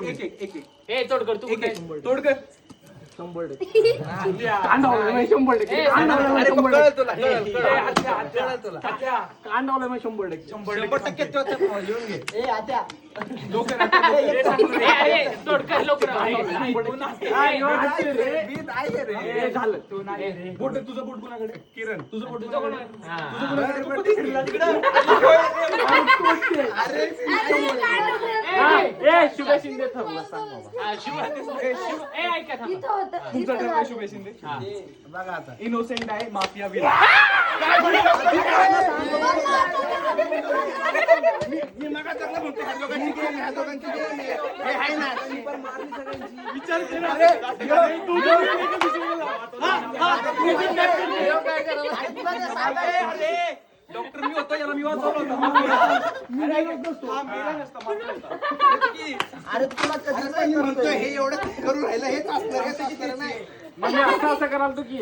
तोड कर तू तोड कर 100% कांडावलं मी 100% कांडावलं मी 100% लिहून घे तोड कर लवकर झालं बोट तुझं बोट कुणाकडे किरण तुझं बोट शुभ शिंदे ठरलं सांग बाबा तुमचं ठरलं शुभ शिंदे बघा आता इनोसेंट आहे माफिया विलन मी मगा चांगला म्हणतो ह्या दोघांची गेम ह्या दोघांची गेम हे आहे ना विचार केला डॉक्टर मी होतो याला मी वाचवलं होतं अरे तुला कधी म्हणतोय हे एवढं करून राहिलं हेच असणार नाही म्हणजे असं कराल तू की